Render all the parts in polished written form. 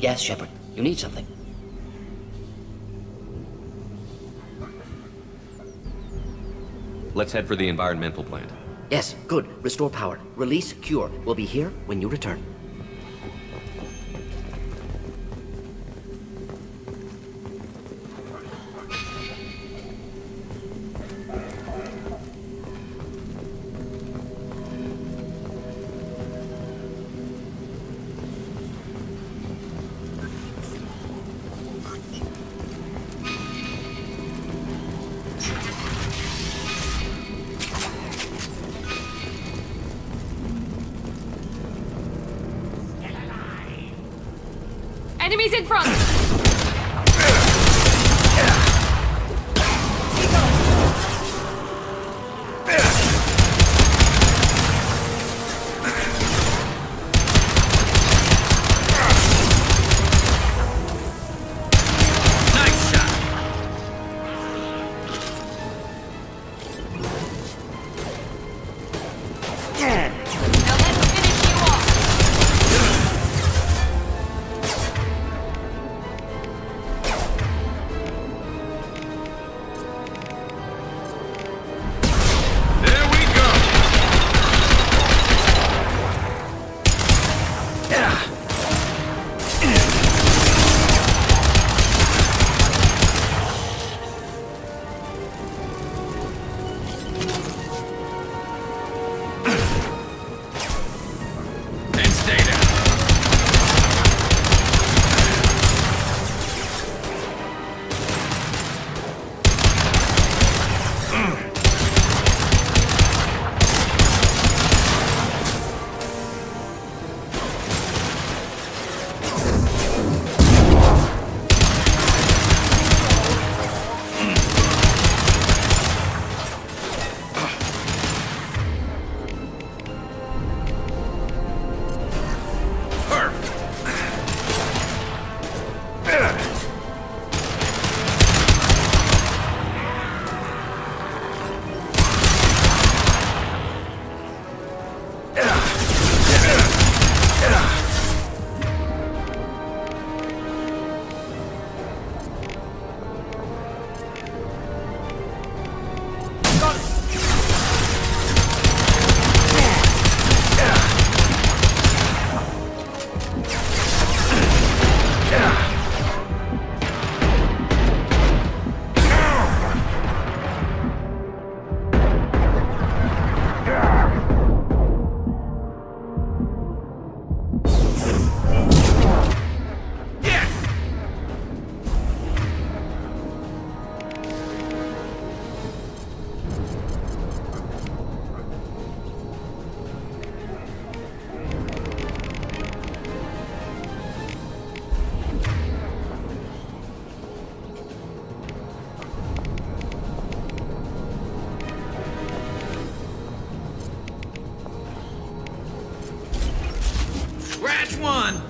Yes, Shepard. You need something. Let's head for the environmental plant. Yes, good. Restore power. Release Cure. We'll be here when you return. Enemies in front! Scratch one!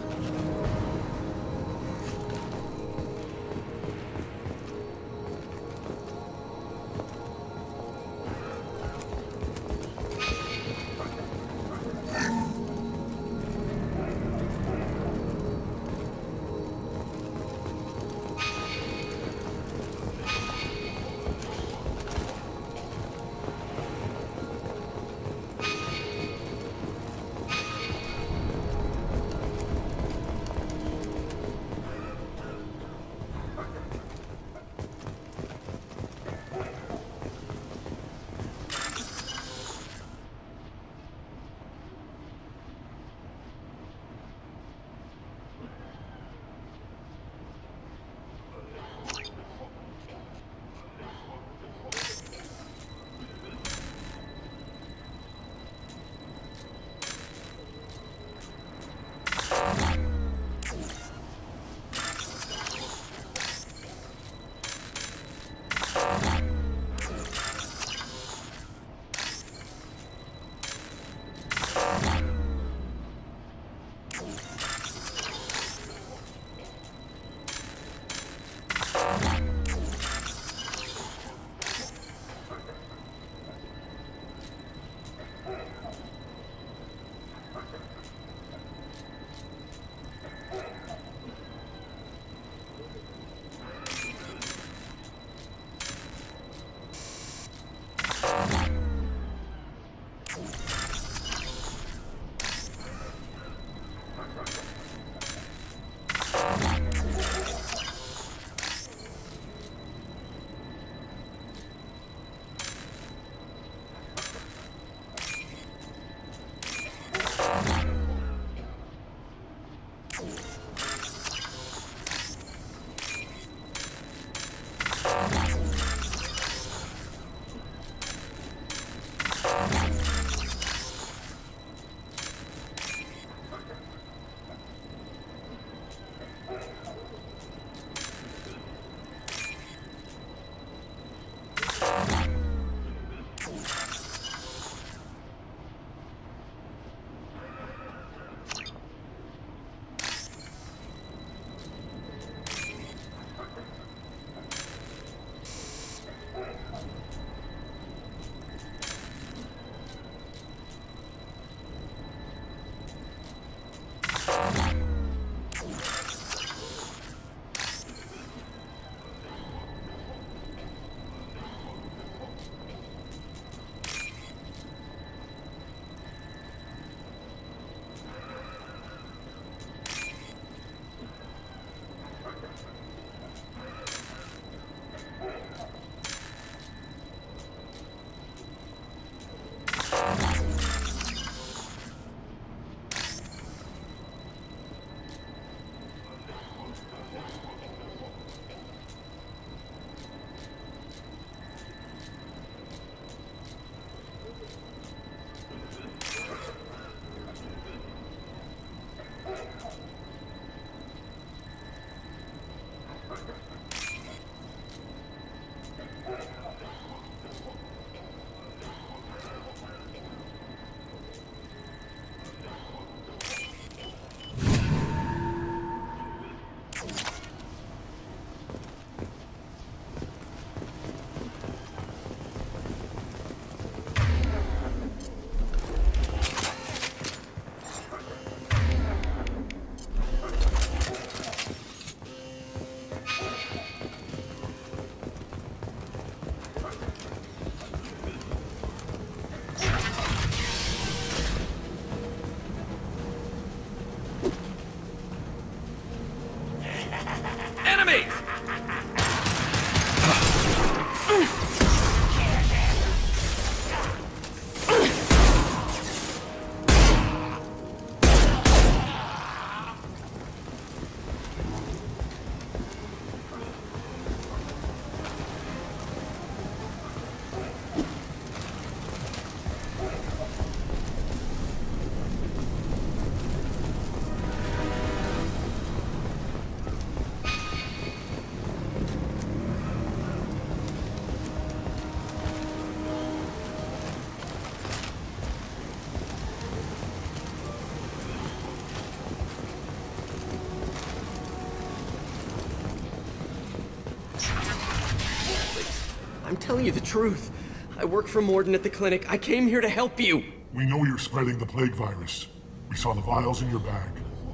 telling you the truth. I work for Morden at the clinic. I came here to help you. We know you're spreading the plague virus. We saw the vials in your bag.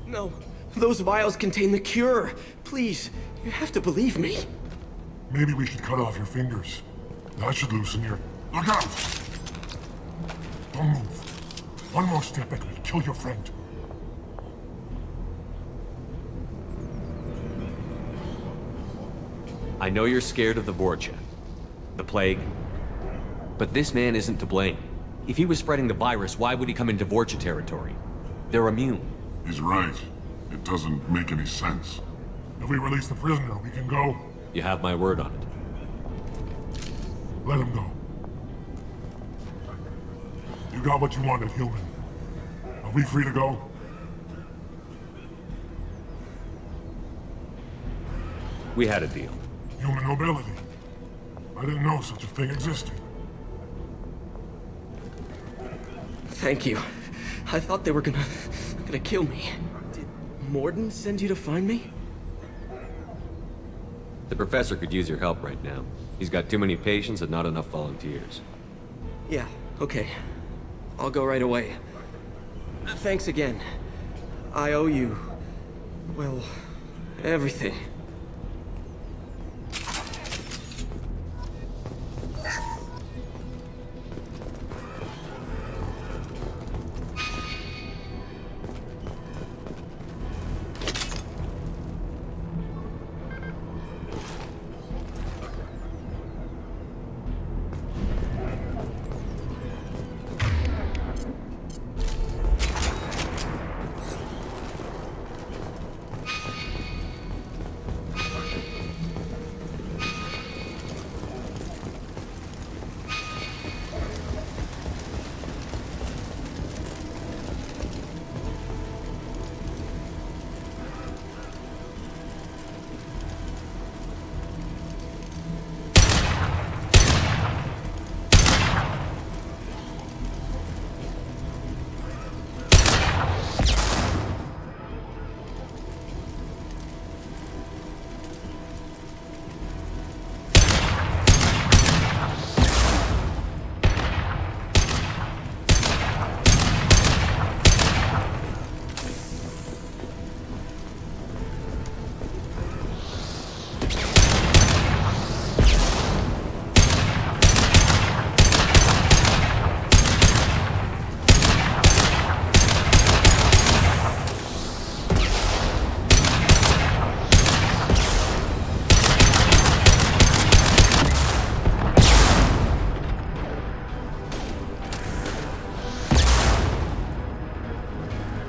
No, those vials contain the cure. Please, you have to believe me. Maybe we should cut off your fingers. That should loosen your... Look out! Don't move. One more step and we'll kill your friend. I know you're scared of the Vorcha, the plague, but this man isn't to blame. If he was spreading the virus, why would he come into Vorcha territory? They're immune. He's right. It doesn't make any sense. If we release the prisoner, we can go. You have my word on it. Let him go. You got what you wanted, human. Are we free to go? We had a deal. Human nobility. I didn't know such a thing existed. Thank you. I thought they were gonna kill me. Did Morden send you to find me? The professor could use your help right now. He's got too many patients and not enough volunteers. Yeah, okay. I'll go right away. Thanks again. I owe you... well, everything.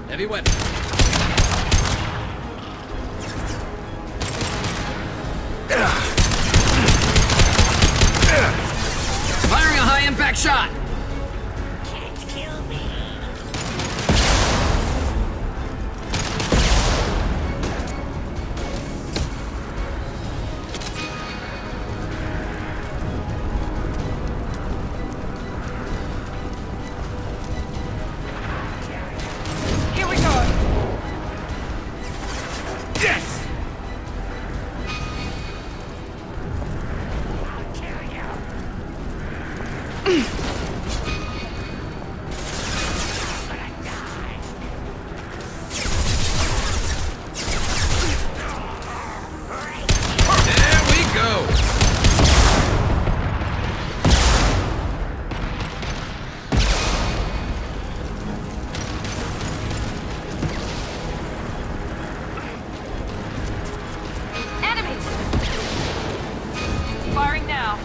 Heavy weapon. Firing a high-impact shot! Here we go. Yes! There we go! Enemies! Firing now.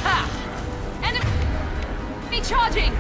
Ha! Enemy charging!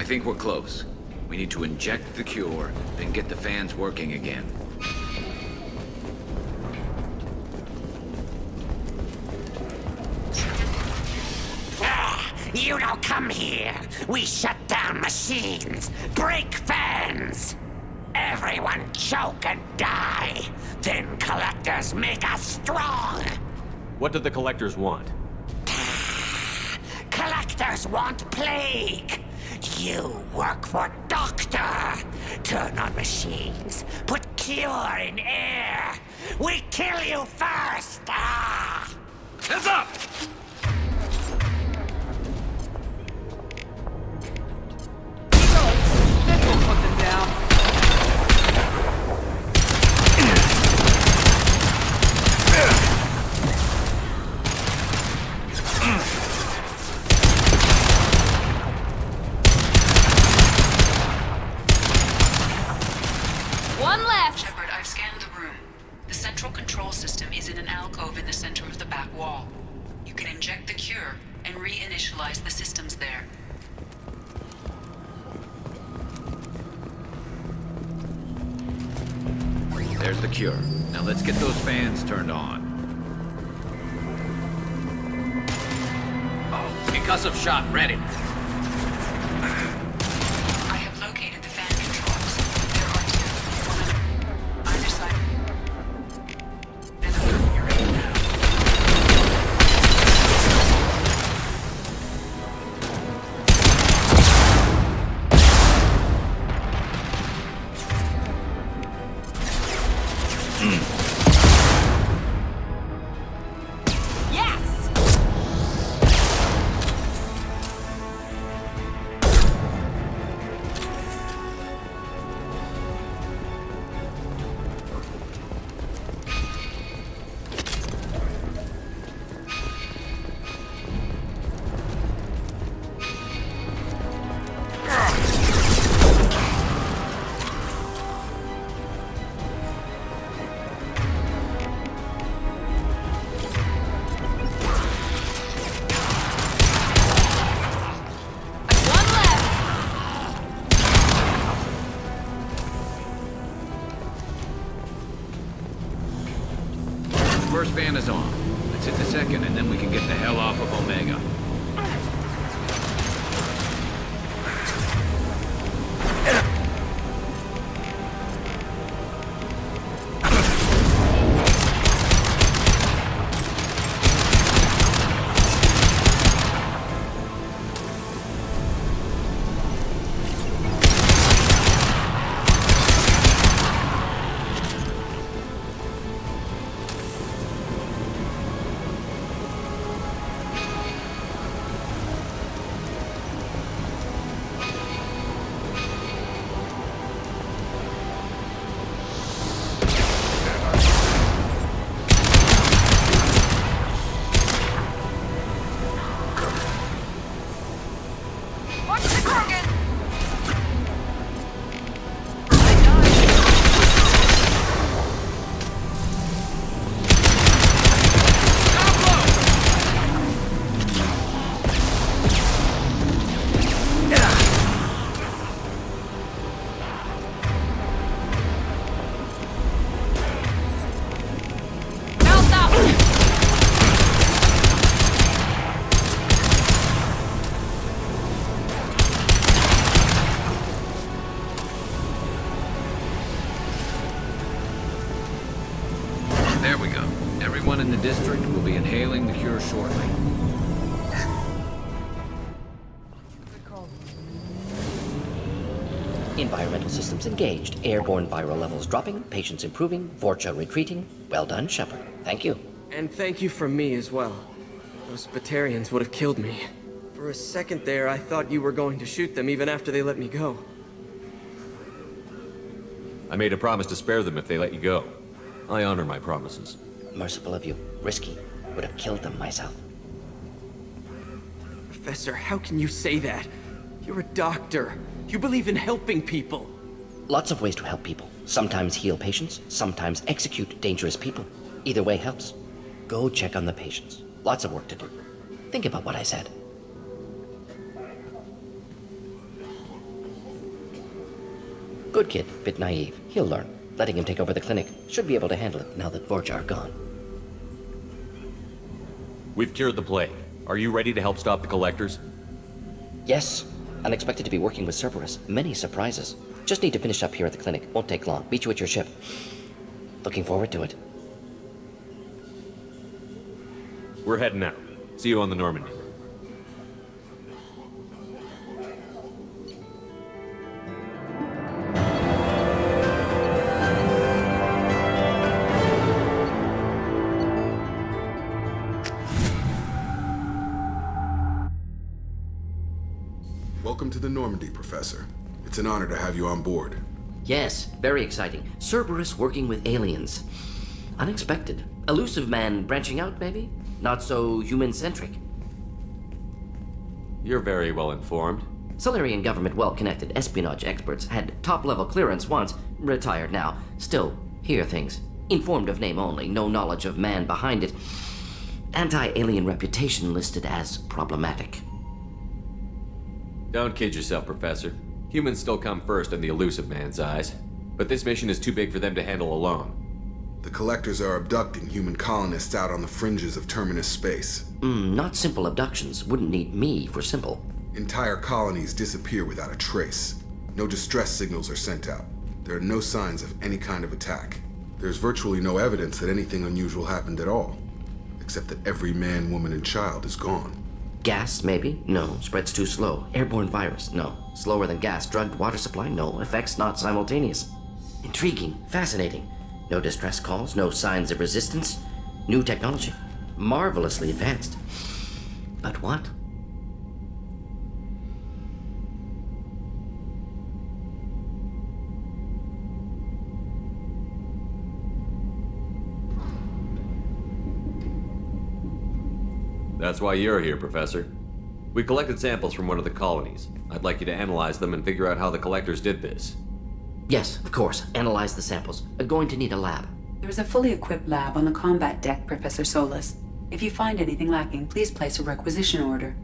think we're close. We need to inject the cure, then get the fans working again. You don't come here. We shut down machines, break fans. Everyone choke and die. Then collectors make us strong. What do the collectors want? Collectors want plague. You work for Doctor. Turn on machines. Put cure in air. We kill you first. Ah! Heads up! Don't put them down. One left. Shepard, I've scanned the room. The central control system is in an alcove in the center of the back wall. You can inject the cure and reinitialize the systems there. There's the cure. Now let's get those fans turned on. Oh, concussive shot ready. I have located the fan controls. There are two. One on either side. And the third you're in now. Yes. One left. First fan is on. Let's hit the second, and then we can get the hell off of Omega. Watch the target. Mount that one. There we go. Everyone in the district will be inhaling the cure shortly. Environmental systems engaged. Airborne viral levels dropping. Patients improving. Vorcha retreating. Well done, Shepard. Thank you. And thank you from me as well. Those Batarians would have killed me. For a second there, I thought you were going to shoot them even after they let me go. I made a promise to spare them if they let you go. I honor my promises. Merciful of you. Risky. Would have killed them myself. Professor, how can you say that? You're a doctor. You believe in helping people. Lots of ways to help people. Sometimes heal patients, sometimes execute dangerous people. Either way helps. Go check on the patients. Lots of work to do. Think about what I said. Good kid, bit naive. He'll learn. Letting him take over the clinic. Should be able to handle it now that Vorja are gone. We've cured the plague. Are you ready to help stop the collectors? Yes. Unexpected to be working with Cerberus. Many surprises. Just need to finish up here at the clinic. Won't take long. Meet you at your ship. Looking forward to it. We're heading out. See you on the Normandy. Welcome to the Normandy, Professor. It's an honor to have you on board. Yes, very exciting. Cerberus working with aliens. Unexpected. Elusive man branching out, maybe? Not so human-centric. You're very well informed. Solarian government well-connected espionage experts had top-level clearance once, retired now. Still, hear things. Informed of name only, no knowledge of man behind it. Anti-alien reputation listed as problematic. Don't kid yourself, Professor. Humans still come first in the elusive man's eyes. But this mission is too big for them to handle alone. The Collectors are abducting human colonists out on the fringes of Terminus space. Not simple abductions. Wouldn't need me for simple. Entire colonies disappear without a trace. No distress signals are sent out. There are no signs of any kind of attack. There's virtually no evidence that anything unusual happened at all. Except that every man, woman, and child is gone. Gas, maybe? No. Spreads too slow. Airborne virus? No. Slower than gas. Drugged water supply? No. Effects not simultaneous. Intriguing. Fascinating. No distress calls. No signs of resistance. New technology. Marvelously advanced. But what? That's why you're here, Professor. We collected samples from one of the colonies. I'd like you to analyze them and figure out how the Collectors did this. Yes, of course. Analyze the samples. Going to need a lab. There is a fully equipped lab on the combat deck, Professor Solus. If you find anything lacking, please place a requisition order.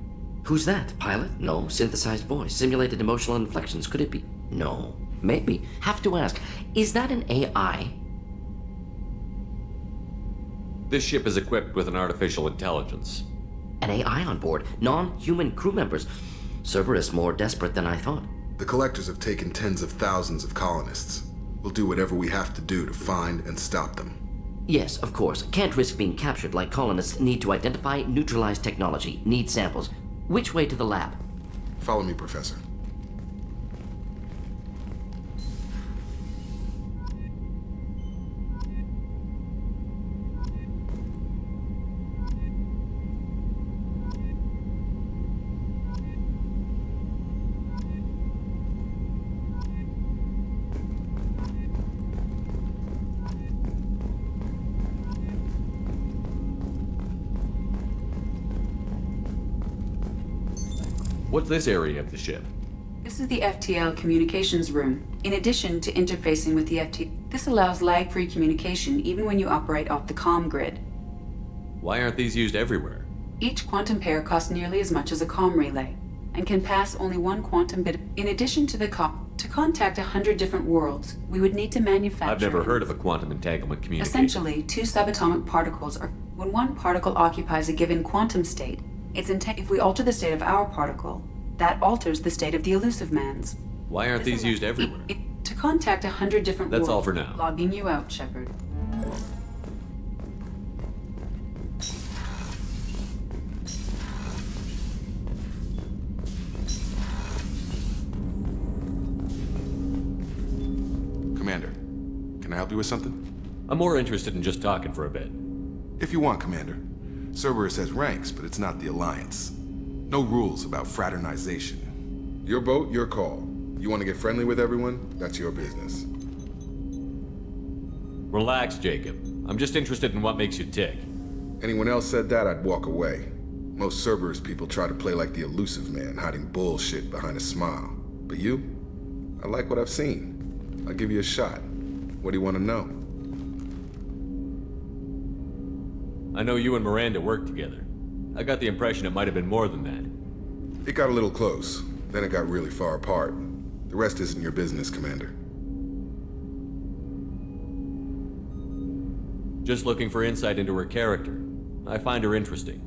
Who's that? Pilot? No. Synthesized voice. Simulated emotional inflections. Could it be? No. Maybe. Have to ask. Is that an AI? This ship is equipped with an artificial intelligence. An AI on board. Non-human crew members. Cerberus more desperate than I thought. The Collectors have taken tens of thousands of colonists. We'll do whatever we have to do to find and stop them. Yes, of course. Can't risk being captured like colonists need to identify, neutralize technology, need samples. Which way to the lab? Follow me, Professor. What's this area of the ship? This is the FTL communications room. In addition to interfacing with the this allows lag-free communication even when you operate off the comm grid. Why aren't these used everywhere? Each quantum pair costs nearly as much as a comm relay, and can pass only one quantum bit. In addition to the to contact 100 different worlds, we would need to manufacture... I've never heard of a quantum entanglement communication. Essentially, two subatomic particles are... When one particle occupies a given quantum state, if we alter the state of our particle, that alters the state of the elusive man's. Why aren't these used everywhere? To contact 100 different worlds. That's all for now. Logging you out, Shepard. Commander, can I help you with something? I'm more interested in just talking for a bit. If you want, Commander. Cerberus has ranks, but it's not the Alliance. No rules about fraternization. Your boat, your call. You want to get friendly with everyone? That's your business. Relax, Jacob. I'm just interested in what makes you tick. Anyone else said that, I'd walk away. Most Cerberus people try to play like the elusive man, hiding bullshit behind a smile. But you? I like what I've seen. I'll give you a shot. What do you want to know? I know you and Miranda worked together. I got the impression it might have been more than that. It got a little close. Then it got really far apart. The rest isn't your business, Commander. Just looking for insight into her character. I find her interesting.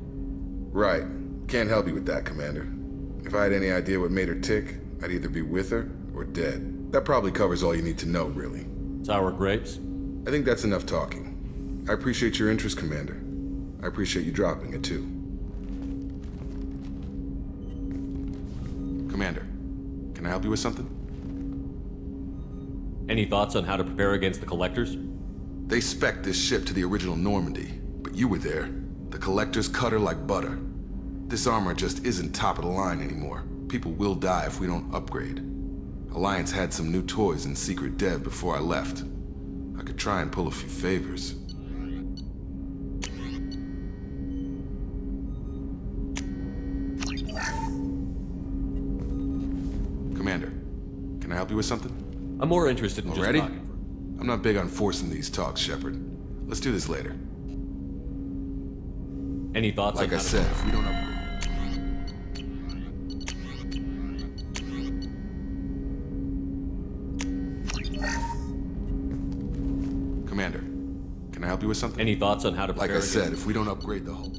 Right. Can't help you with that, Commander. If I had any idea what made her tick, I'd either be with her or dead. That probably covers all you need to know, really. Sour grapes? I think that's enough talking. I appreciate your interest, Commander. I appreciate you dropping it, too. Commander, can I help you with something? Any thoughts on how to prepare against the Collectors? They spec'd this ship to the original Normandy, but you were there. The Collectors cut her like butter. This armor just isn't top of the line anymore. People will die if we don't upgrade. Alliance had some new toys in secret dev before I left. I could try and pull a few favors. Commander, can I help you with something? I'm more interested in just Already? talking. I'm not big on forcing these talks, Shepard. Let's do this later. Any thoughts Like on I how to... said, if we don't upgrade... Commander, can I help you with something? Any thoughts on how to Like prepare I said, against... if we don't upgrade the hull...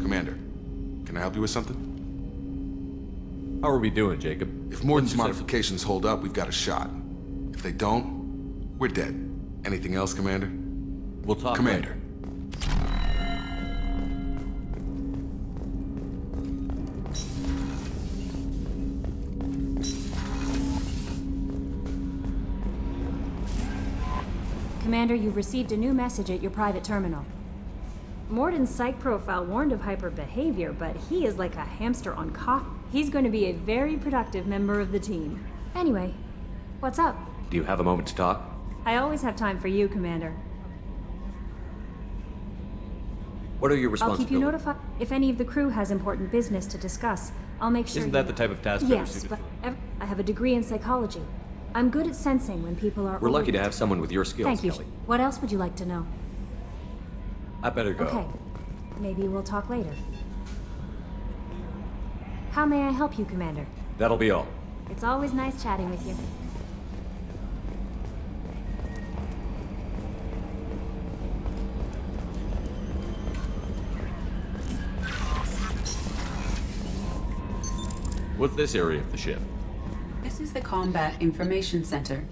Commander, can I help you with something? How are we doing, Jacob? If Morden's What'd you say? modifications hold up, we've got a shot. If they don't, we're dead. Anything else, Commander? We'll talk Commander. later. Commander, you've received a new message at your private terminal. Morden's psych profile warned of hyper behavior, but he is like a hamster on coffee. He's going to be a very productive member of the team. Anyway, what's up? Do you have a moment to talk? I always have time for you, Commander. What are your I'll responsibilities? keep you notified. If any of the crew has important business to discuss, I'll make sure Isn't that the type of task better Yes, suited but for? I have a degree in psychology. I'm good at sensing when people are We're lucky to overwhelmed. have someone with your skills, Thank you. Kelly. What else would you like to know? I better go. Okay. Maybe we'll talk later. How may I help you, Commander? That'll be all. It's always nice chatting with you. What's this area of the ship? This is the Combat Information Center.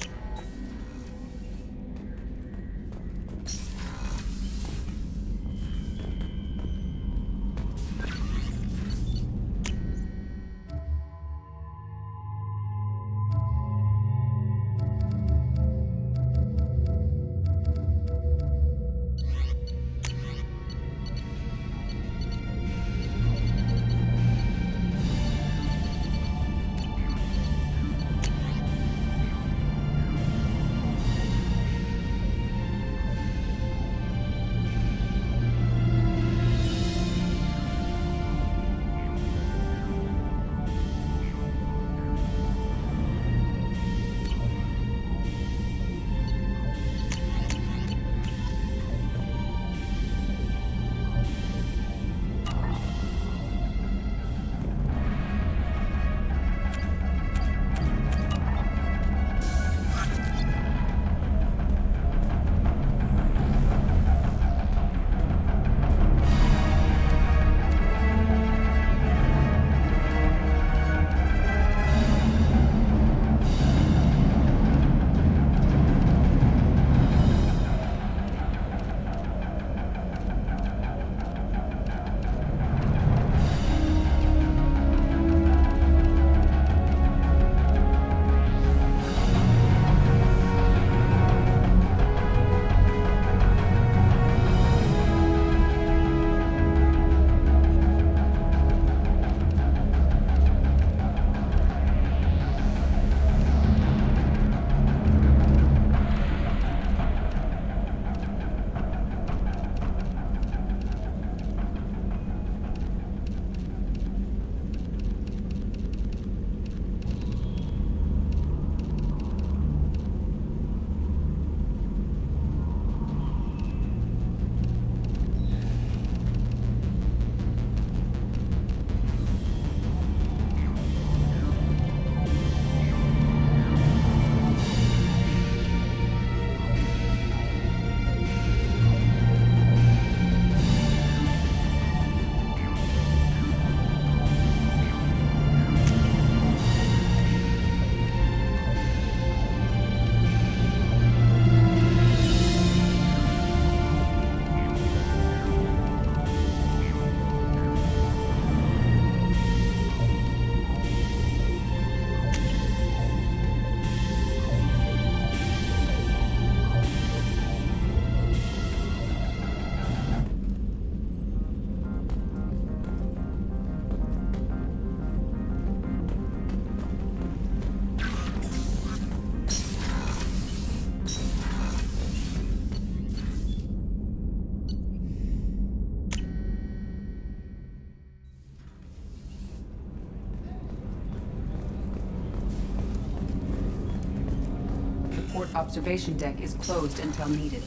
Observation deck is closed until needed.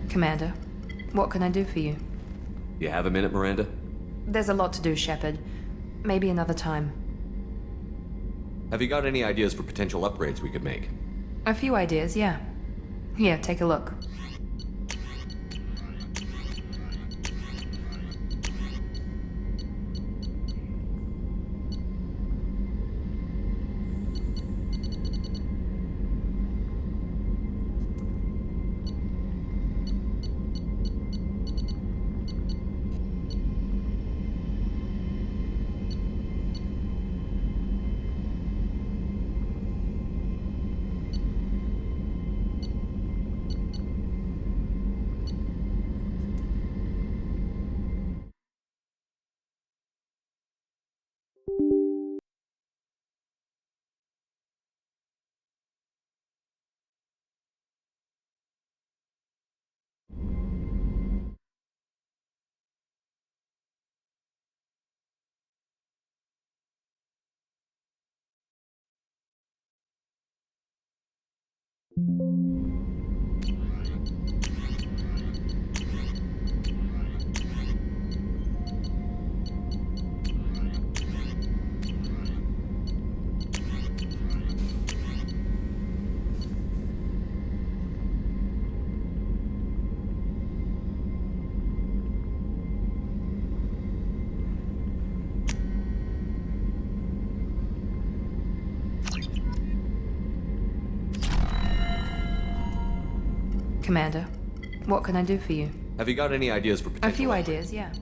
Commander, what can I do for you? You have a minute, Miranda? There's a lot to do, Shepard. Maybe another time. Have you got any ideas for potential upgrades we could make? A few ideas, yeah. Here, take a look. Commander, what can I do for you? Have you got any ideas for potential A few upgrades? ideas, yeah.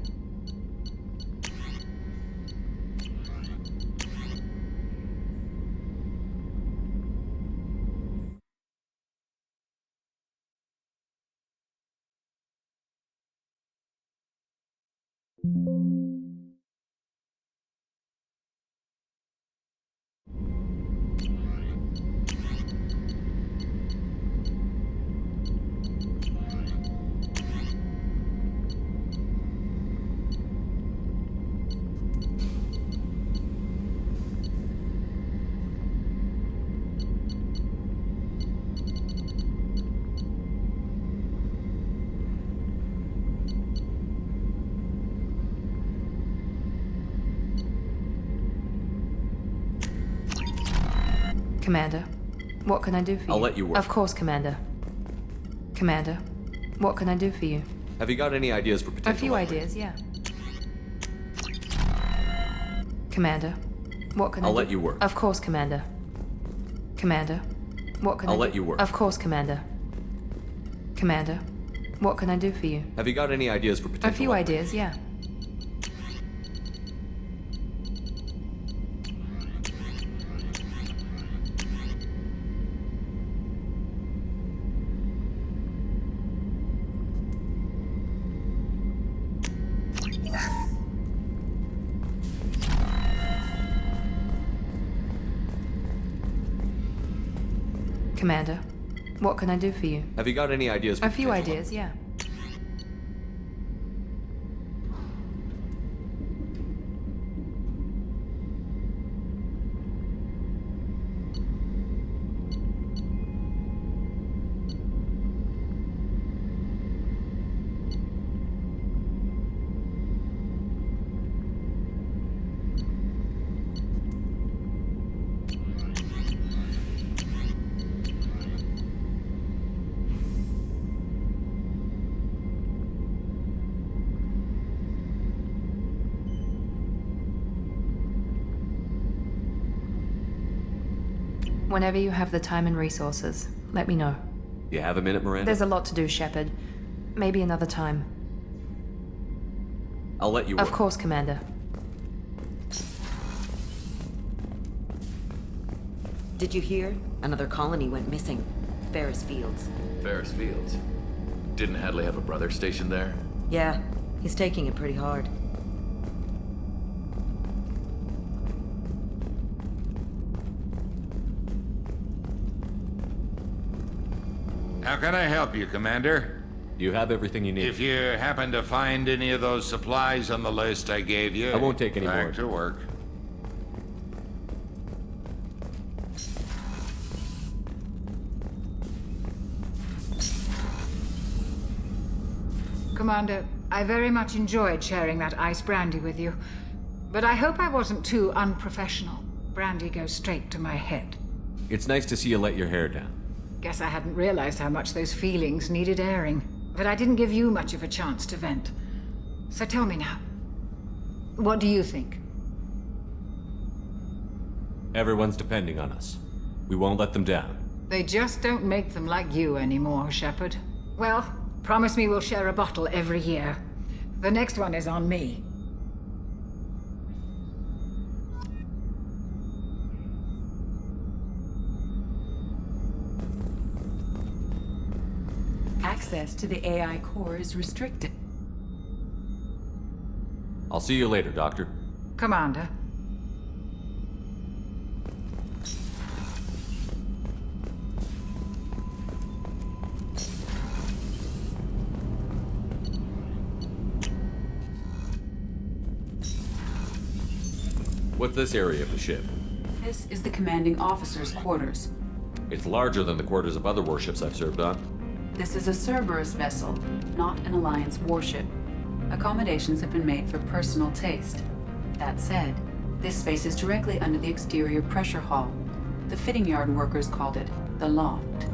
Commander, what can I do for you? I'll let you work. Of course, Commander. Commander, what can I do for you? Have you got any ideas for A potential few upgrades? ideas, yeah. Commander, what can I I'll do? let you work. Of course, Commander. Commander, what can I I'll do? let you work. Of course, Commander. Commander, what can I do for you? Have you got any ideas for A potential few upgrades? ideas, yeah. Commander, what can I do for you? Have you got any ideas for A few potential ideas, yeah. Whenever you have the time and resources, let me know. You have a minute, Miranda? There's a lot to do, Shepard. Maybe another time. I'll let you work. Of course, Commander. Did you hear? Another colony went missing. Ferris Fields. Ferris Fields. Didn't Hadley have a brother stationed there? Yeah, he's taking it pretty hard. How can I help you, Commander? You have everything you need. If you happen to find any of those supplies on the list I gave you, I won't take any more. Back to work. Commander, I very much enjoyed sharing that ice brandy with you. But I hope I wasn't too unprofessional. Brandy goes straight to my head. It's nice to see you let your hair down. Guess I hadn't realized how much those feelings needed airing. But I didn't give you much of a chance to vent. So tell me now. What do you think? Everyone's depending on us. We won't let them down. They just don't make them like you anymore, Shepard. Well, promise me we'll share a bottle every year. The next one is on me. Access to the AI core is restricted. I'll see you later, Doctor. Commander. What's this area of the ship? This is the commanding officer's quarters. It's larger than the quarters of other warships I've served on. This is a Cerberus vessel, not an Alliance warship. Accommodations have been made for personal taste. That said, this space is directly under the exterior pressure hull. The fitting yard workers called it the loft.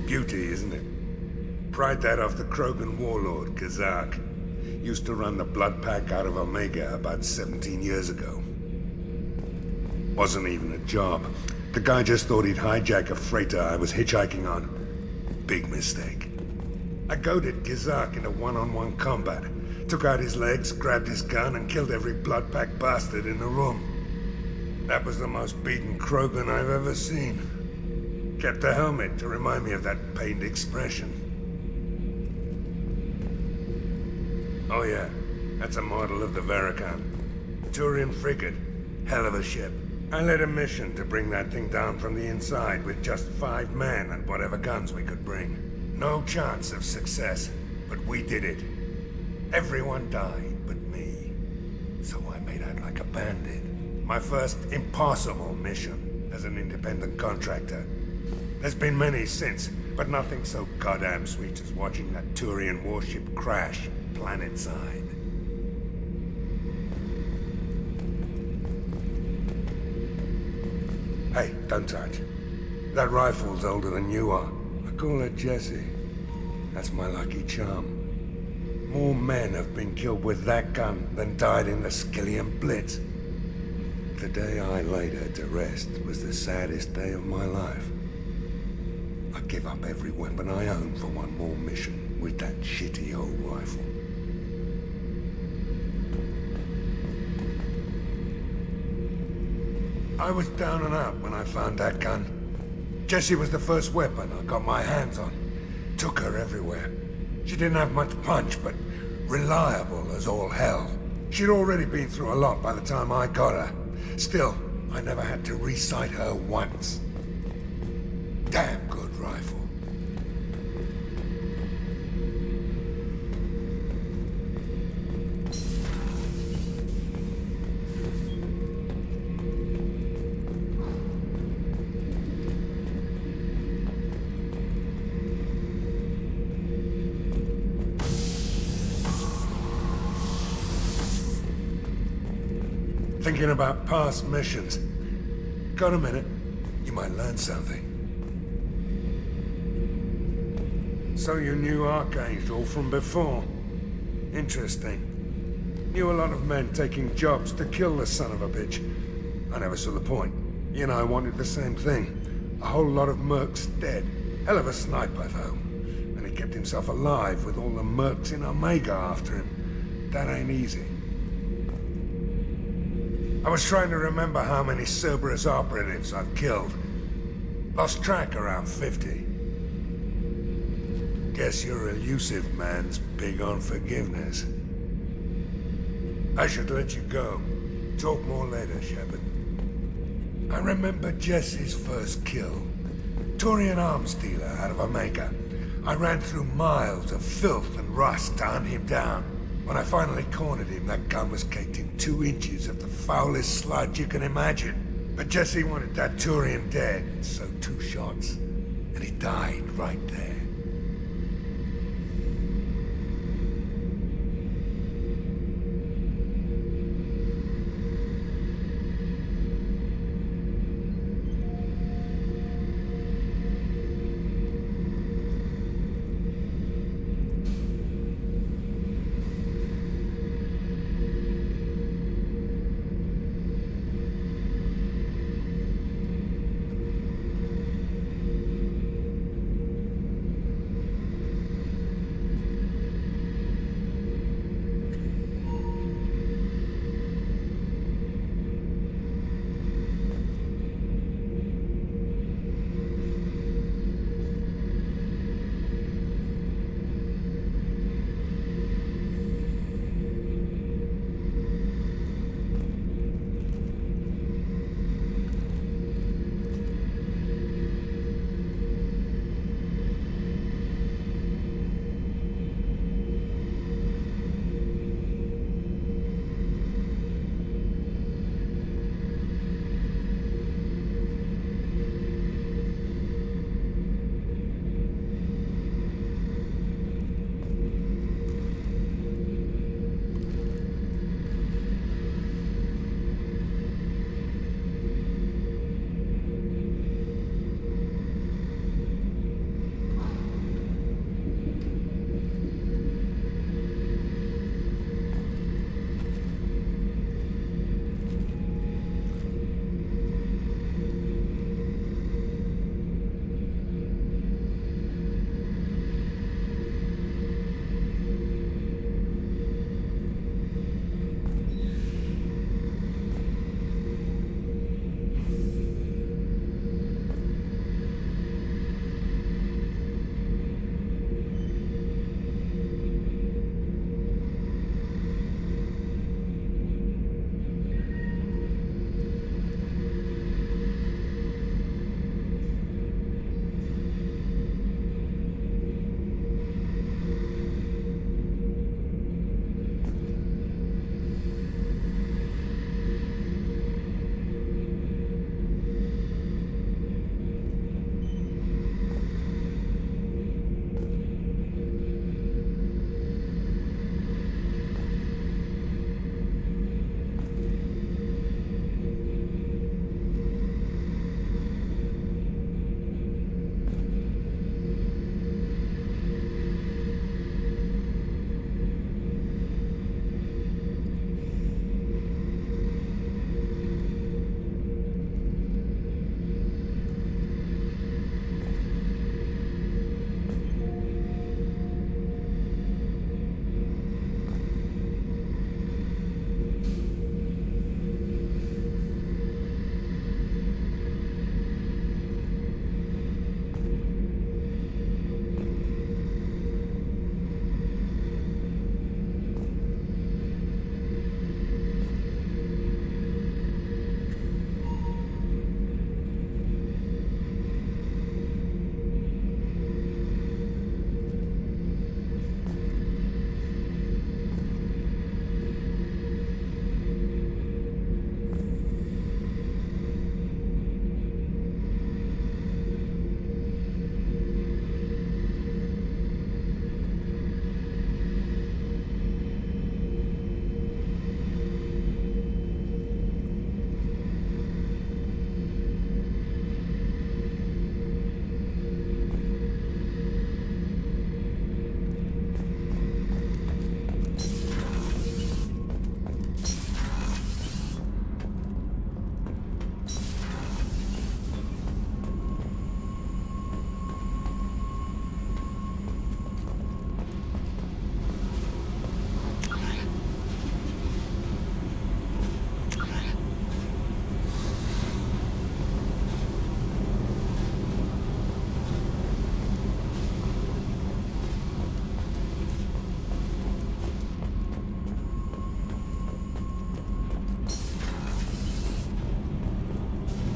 Beauty, isn't it? Pried that off the Krogan warlord, Kazak. Used to run the blood pack out of Omega about 17 years ago. Wasn't even a job. The guy just thought he'd hijack a freighter I was hitchhiking on. Big mistake. I goaded Kazak into one-on-one combat. Took out his legs, grabbed his gun, and killed every blood pack bastard in the room. That was the most beaten Krogan I've ever seen. Kept a helmet to remind me of that pained expression. Oh yeah, that's a model of the Verican. Turian frigate. Hell of a ship. I led a mission to bring that thing down from the inside with just 5 men and whatever guns we could bring. No chance of success, but we did it. Everyone died but me. So I made out like a bandit. My first impossible mission as an independent contractor. There's been many since, but nothing so goddamn sweet as watching that Turian warship crash planetside. Hey, don't touch. That rifle's older than you are. I call her Jessie. That's my lucky charm. More men have been killed with that gun than died in the Skillian Blitz. The day I laid her to rest was the saddest day of my life. I'd give up every weapon I own for one more mission with that shitty old rifle. I was down and out when I found that gun. Jessie was the first weapon I got my hands on. Took her everywhere. She didn't have much punch, but reliable as all hell. She'd already been through a lot by the time I got her. Still, I never had to re-sight her once. Damn good rifle. Thinking about past missions. Got a minute? You might learn something. So you knew Archangel from before? Interesting. Knew a lot of men taking jobs to kill the son of a bitch. I never saw the point. You and I wanted the same thing. A whole lot of mercs dead. Hell of a sniper, though. And he kept himself alive with all the mercs in Omega after him. That ain't easy. I was trying to remember how many Cerberus operatives I've killed. Lost track around 50. Guess your elusive man's big on forgiveness. I should let you go. Talk more later, Shepard. I remember Jesse's first kill. Turian arms dealer out of Omega. I ran through miles of filth and rust to hunt him down. When I finally cornered him, that gun was caked in 2 inches of the foulest sludge you can imagine. But Jesse wanted that Turian dead, so 2 shots. And he died right there.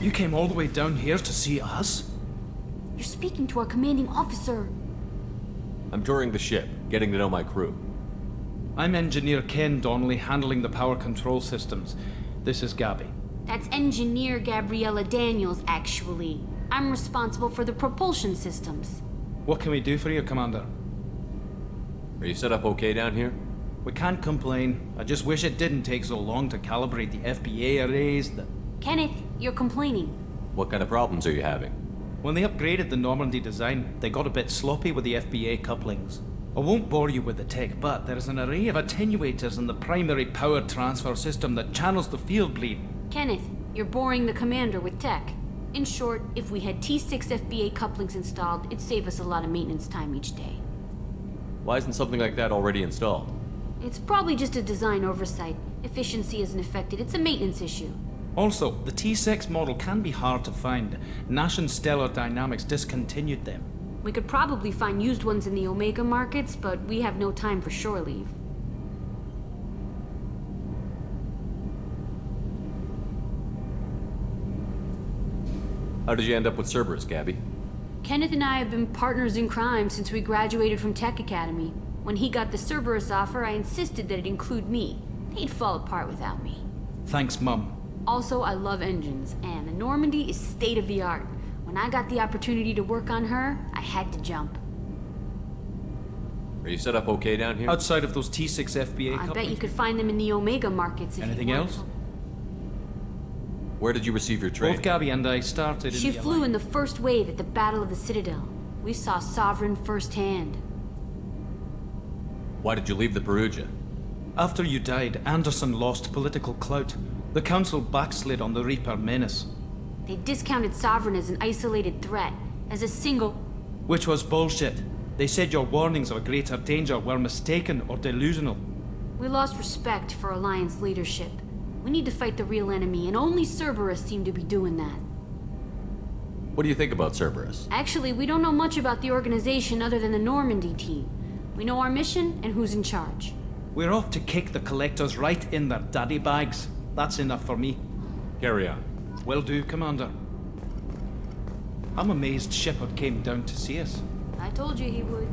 You came all the way down here to see us? You're speaking to our commanding officer. I'm touring the ship, getting to know my crew. I'm Engineer Ken Donnelly, handling the power control systems. This is Gabby. That's Engineer Gabriella Daniels, actually. I'm responsible for the propulsion systems. What can we do for you, Commander? Are you set up okay down here? We can't complain. I just wish it didn't take so long to calibrate the FBA arrays. Kenneth, you're complaining. What kind of problems are you having? When they upgraded the Normandy design, they got a bit sloppy with the FBA couplings. I won't bore you with the tech, but there is an array of attenuators in the primary power transfer system that channels the field bleed. Kenneth, you're boring the commander with tech. In short, if we had T6 FBA couplings installed, it'd save us a lot of maintenance time each day. Why isn't something like that already installed? It's probably just a design oversight. Efficiency isn't affected, it's a maintenance issue. Also, the T6 model can be hard to find. Nash and Stellar Dynamics discontinued them. We could probably find used ones in the Omega markets, but we have no time for shore leave. How did you end up with Cerberus, Gabby? Kenneth and I have been partners in crime since we graduated from Tech Academy. When he got the Cerberus offer, I insisted that it include me. He'd fall apart without me. Thanks, Mum. Also, I love engines, and the Normandy is state-of-the-art. When I got the opportunity to work on her, I had to jump. Are you set up okay down here? Outside of those T6 FBA I bet you could find them in the Omega markets if Anything you want. else? Where did you receive your training? Both Gabby and I started in She the flew in the first wave at the Battle of the Citadel. We saw Sovereign firsthand. Why did you leave the Perugia? After you died, Anderson lost political clout. The Council backslid on the Reaper menace. They discounted Sovereign as an isolated threat, as a single... Which was bullshit. They said your warnings of a greater danger were mistaken or delusional. We lost respect for Alliance leadership. We need to fight the real enemy, and only Cerberus seem to be doing that. What do you think about Cerberus? Actually, we don't know much about the organization other than the Normandy team. We know our mission and who's in charge. We're off to kick the Collectors right in their daddy bags. That's enough for me. Carry on. Will do, Commander. I'm amazed Shepard came down to see us. I told you he would.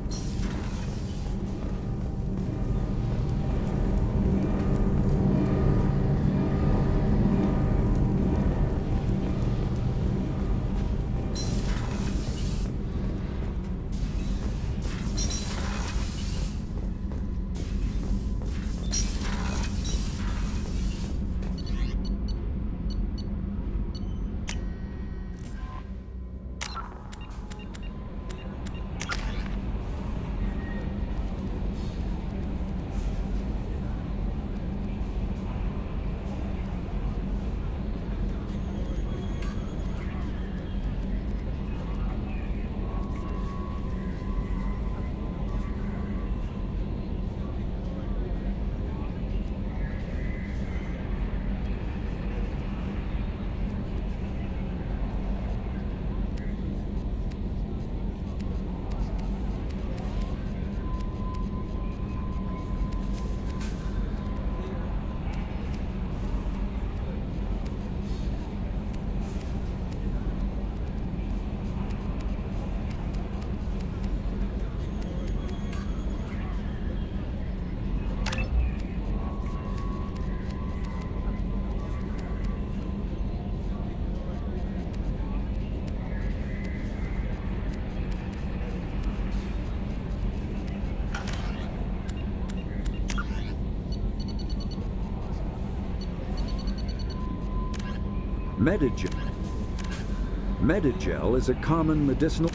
Medigel. Medigel is a common medicinal...